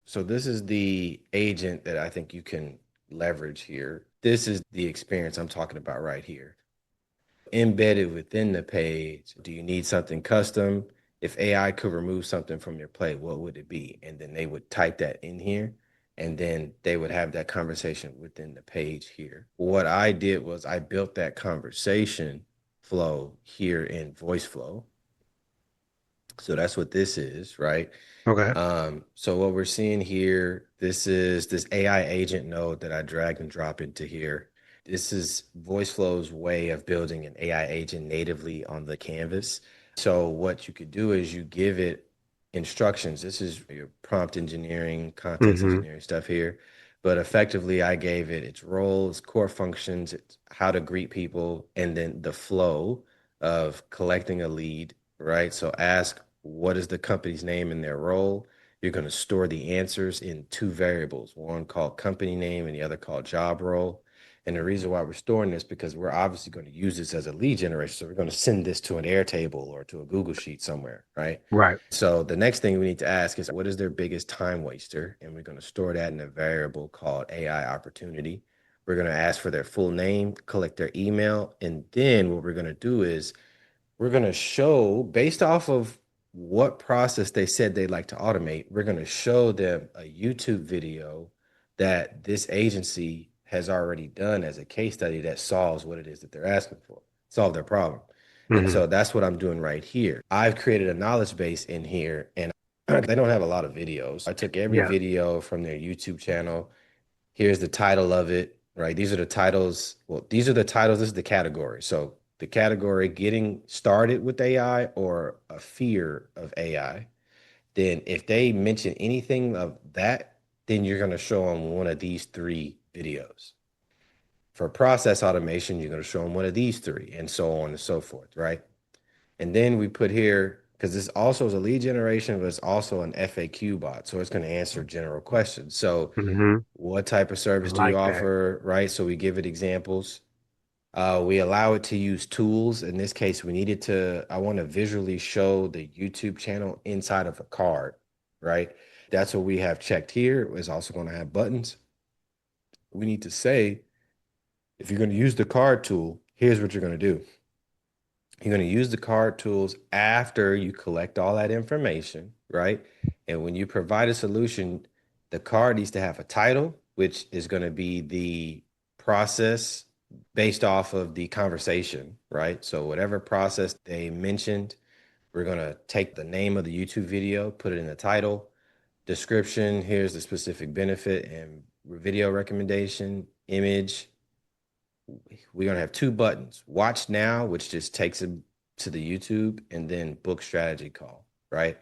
So this is the agent that I think you can leverage here. This is the experience I'm talking about right here. Embedded within the page, do you need something custom? If AI could remove something from your plate, what would it be? And then they would type that in here, and then they would have that conversation within the page here. What I did was I built that conversation flow here in Voiceflow. So that's what this is, right? Okay. So what we're seeing here, this is this AI agent node that I drag and drop into here. This is VoiceFlow's way of building an AI agent natively on the canvas. So what you could do is you give it instructions. This is your prompt engineering, context Mm-hmm. engineering stuff here. But effectively, I gave it its roles, core functions, it's how to greet people, and then the flow of collecting a lead, right? So ask what is the company's name and their role. You're going to store the answers in two variables, one called company name and the other called job role. And the reason why we're storing this because we're obviously going to use this as a lead generation. So we're going to send this to an Airtable or to a Google Sheet somewhere, right? Right. So the next thing we need to ask is what is their biggest time waster? And we're going to store that in a variable called AI opportunity. We're going to ask for their full name, collect their email, and then what we're going to do is we're going to show, based off of what process they said they'd like to automate, we're going to show them a YouTube video that this agency has already done as a case study that solves what it is that they're asking for, solve their problem. And Mm-hmm. so that's what I'm doing right here. I've created a knowledge base in here and they don't have a lot of videos. I took every Yeah. video from their YouTube channel. Here's the title of it, right? These are the titles. Well, these are the titles. This is the category. So the category getting started with AI or a fear of AI. Then if they mention anything of that, then you're going to show them one of these three videos. For process automation, you're going to show them one of these three and so on and so forth, right? And then we put here, because this also is a lead generation, but it's also an FAQ bot. So it's going to answer general questions. So Mm-hmm. what type of I service do you like that. offer, right? So we give it examples. We allow it to use tools. In this case, we needed to, I want to visually show the YouTube channel inside of a card, right? That's what we have checked here. It's also going to have buttons. We need to say, if you're going to use the card tool, here's what you're going to do. You're going to use the card tools after you collect all that information, right? And when you provide a solution, the card needs to have a title, which is going to be the process based off of the conversation, right? So whatever process they mentioned, we're going to take the name of the YouTube video, put it in the title, description, here's the specific benefit and video recommendation, image, we're gonna have two buttons. Watch now, which just takes them to the YouTube, and then book strategy call, right?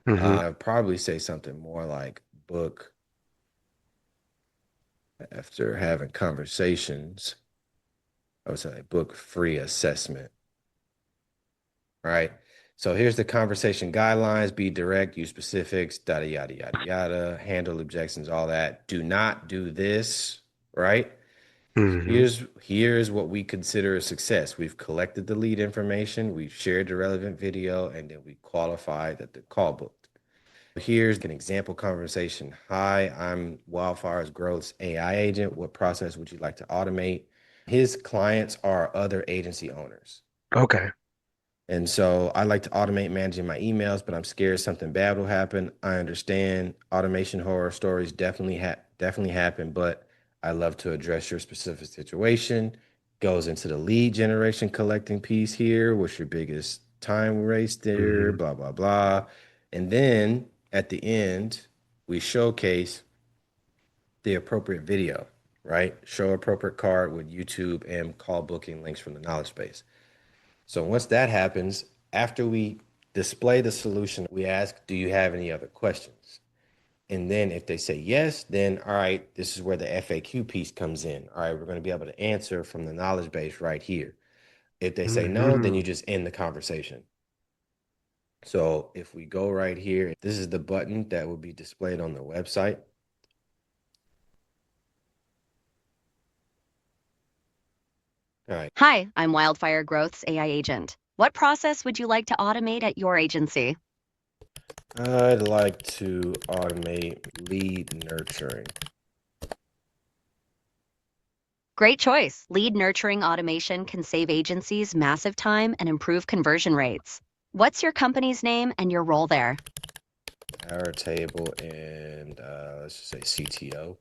Mm-hmm. I'd probably say something more like book after having conversations. I would say book free assessment, right? So here's the conversation guidelines, be direct, use specifics, yada, yada, yada, yada, handle objections, all that. Do not do this, right? Mm-hmm. Here's what we consider a success. We've collected the lead information, we've shared the relevant video, and then we qualified that the call booked. Here's an example conversation. Hi, I'm Wildfire's Growth's AI agent. What process would you like to automate? His clients are other agency owners. Okay. And so I like to automate managing my emails, but I'm scared something bad will happen. I understand automation horror stories definitely happen, but I love to address your specific situation. Goes into the lead generation collecting piece here. What's your biggest time waste there? Mm-hmm. Blah, blah, blah. And then at the end, we showcase the appropriate video, right? Show appropriate card with YouTube and call booking links from the knowledge base. So once that happens, after we display the solution, we ask, do you have any other questions? And then if they say yes, then all right, this is where the FAQ piece comes in. All right, we're going to be able to answer from the knowledge base right here. If they say no, then Mm-hmm. you just end the conversation. So if we go right here, this is the button that will be displayed on the website. All right. Hi, I'm Wildfire Growth's AI agent. What process would you like to automate at your agency? I'd like to automate lead nurturing. Great choice. Lead nurturing automation can save agencies massive time and improve conversion rates. What's your company's name and your role there? Our table and let's just say CTO.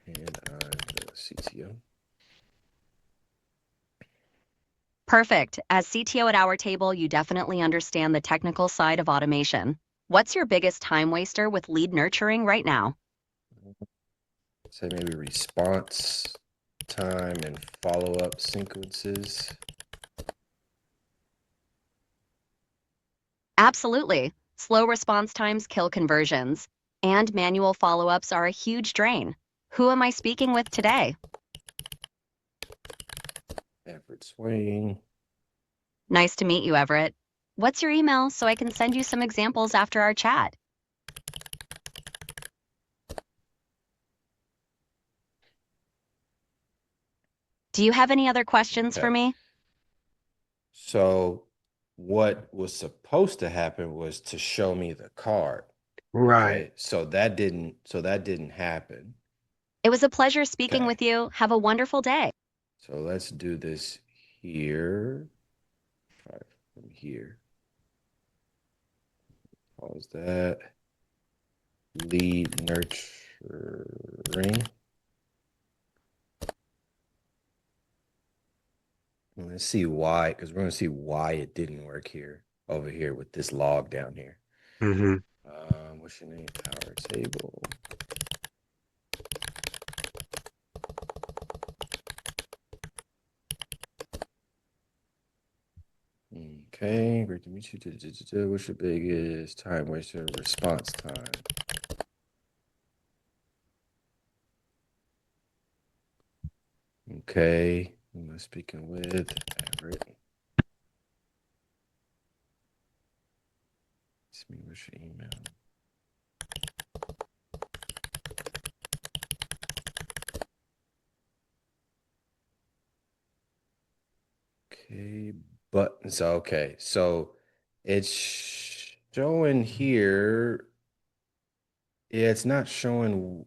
And I'm the CTO. Perfect. As CTO at our table, you definitely understand the technical side of automation. What's your biggest time waster with lead nurturing right now? Say maybe response time and follow-up sequences. Absolutely. Slow response times kill conversions, and manual follow-ups are a huge drain. Who am I speaking with today? Effort swing. Nice to meet you, Everett. What's your email so I can send you some examples after our chat? Do you have any other questions for Okay. me? So what was supposed to happen was to show me the card. Right. Okay. So that didn't happen. It was a pleasure speaking Okay. with you. Have a wonderful day. So let's do this here. Try from here. Pause that. Lead nurturing. And let's see why, because we're going to see why it didn't work here, over here with this log down here. Mm-hmm. What's your name? Power table. Okay, great to meet you. What's your biggest time waster? Response time. Okay, who am I speaking with? Everett. It's me. What's your email? Okay, buttons. Okay, so it's showing here. Yeah, it's not showing.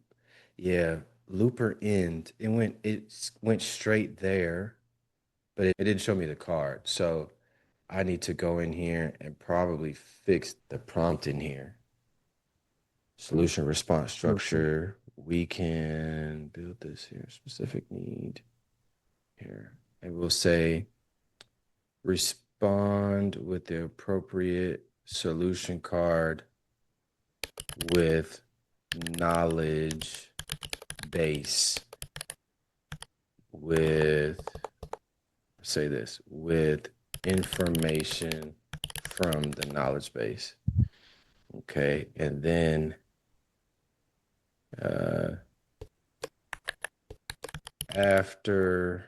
Yeah, looper end. It went straight there, but it didn't show me the card. So I need to go in here and probably fix the prompt in here. Solution response Okay. structure. We can build this here. Specific need here. And we'll say respond with the appropriate solution card with knowledge base with say this with information from the knowledge base. Okay. And then uh, after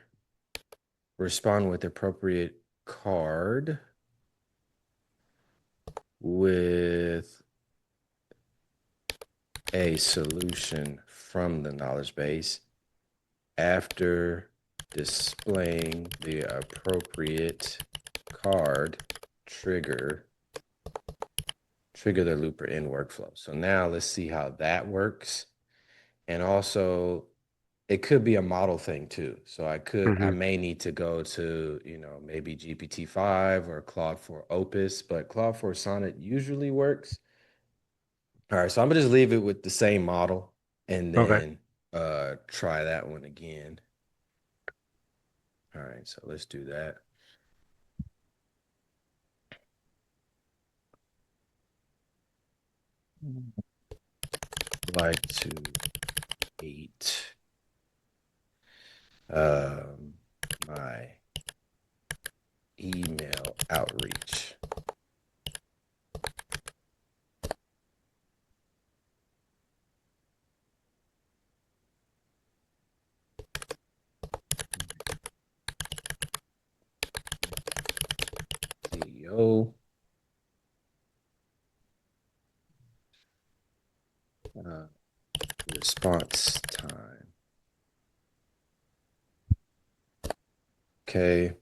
respond with appropriate card with a solution from the knowledge base after displaying the appropriate card trigger the looper in workflow. So now let's see how that works. And also it could be a model thing too. So I Mm-hmm. may need to go to, maybe GPT-5 or Claude 4 Opus, but Claude 4 Sonnet usually works. All right, so I'm gonna just leave it with the same model and Okay. then try that one again. All right, so let's do that. Like to eat my email outreach. CEO uh, response time. Okay.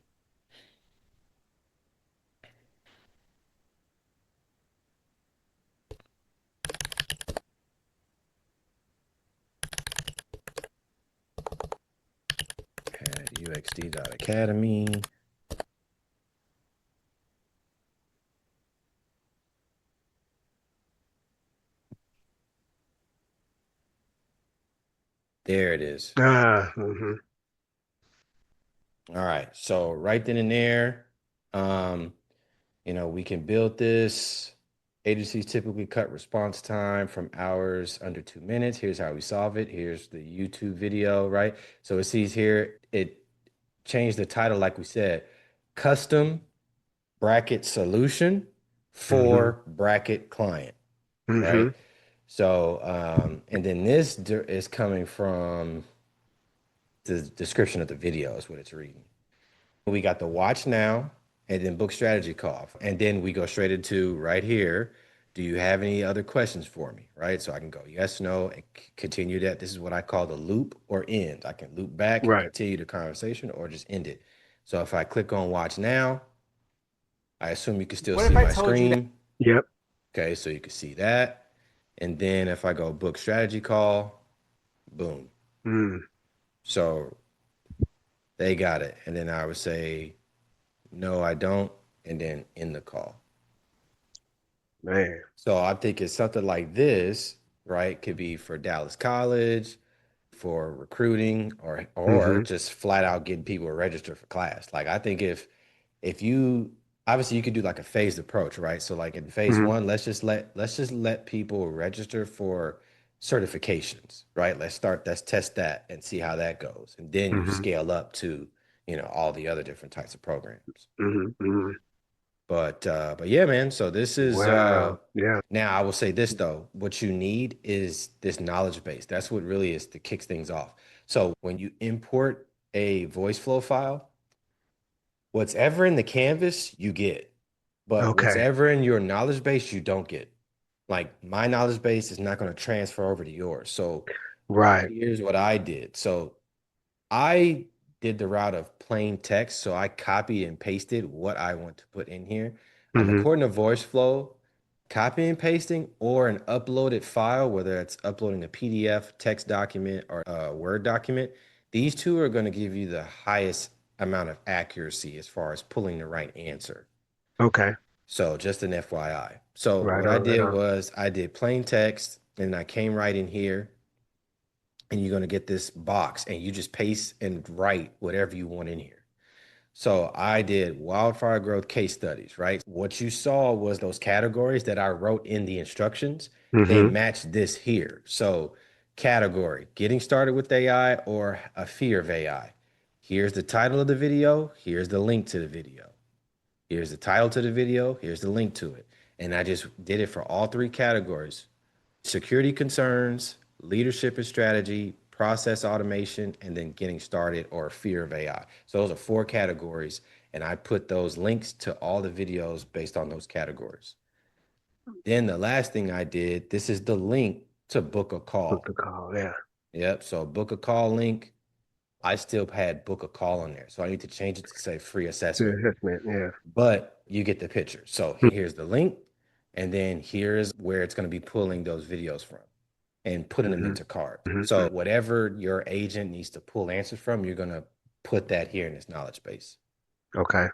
uxd.academy. There it is. Mm-hmm. All right. So right then and there, we can build this. Agencies typically cut response time from hours under 2 minutes. Here's how we solve it. Here's the YouTube video, right? So it sees here, it changed the title, like we said, custom bracket solution for bracket client, Mm-hmm. right? So, and then this is coming from the description of the video is what it's reading. We got the watch now and then book strategy call. And then we go straight into right here. Do you have any other questions for me? Right. So I can go yes, no, and continue that. This is what I call the loop or end. I can loop back and Right. continue the conversation or just end it. So if I click on watch now, I assume you can still see my screen. Yep. Okay. So you can see that. And then if I go book strategy call, boom. Mm. So they got it. And then I would say, no, I don't. And then end the call. Man. So I think it's something like this, right? Could be for Dallas College, for recruiting, or Mm-hmm. just flat out getting people to register for class. Like I think if you obviously you could do like a phased approach, right? So like in phase Mm-hmm. one, let's just let people register for certifications, right? Let's test that and see how that goes. And then you Mm-hmm. scale up to, all the other different types of programs. Mm-hmm. Mm-hmm. But yeah, man. So this is Wow. Yeah. now I will say this though. What you need is this knowledge base. That's what really is to kicks things off. So when you import a voice flow file, what's ever in the canvas, you get. But what's Okay. ever in your knowledge base, you don't get. Like my knowledge base is not going to transfer over to yours. So Right. here's what I did. So I did the route of plain text, so I copied and pasted what I want to put in here. Mm-hmm. According to Voiceflow, copy and pasting or an uploaded file, whether it's uploading a PDF, text document, or a Word document, these two are going to give you the highest amount of accuracy as far as pulling the right answer. Okay. So just an FYI. So Right what I on. Right did on. was I did plain text and I came right in here and you're going to get this box and you just paste and write whatever you want in here. So I did wildfire growth case studies, right? What you saw was those categories that I wrote in the instructions. They Mm-hmm. match this here. So category, getting started with AI or a fear of AI. Here's the title of the video. Here's the link to the video. Here's the title to the video. Here's the link to it. And I just did it for all three categories: security concerns, leadership and strategy, process automation, and then getting started or fear of AI. So those are four categories. And I put those links to all the videos based on those categories. Then the last thing I did, this is the link to book a Book call. the call. Yeah. Yep. So book a call link. I still had book a call on there. So I need to change it to say free assessment. Assessment. Yeah. But you get the picture. So here's the link. And then here's where it's going to be pulling those videos from and putting them Mm-hmm. into cards. Mm-hmm. So whatever your agent needs to pull answers from, you're going to put that here in this knowledge base. Okay.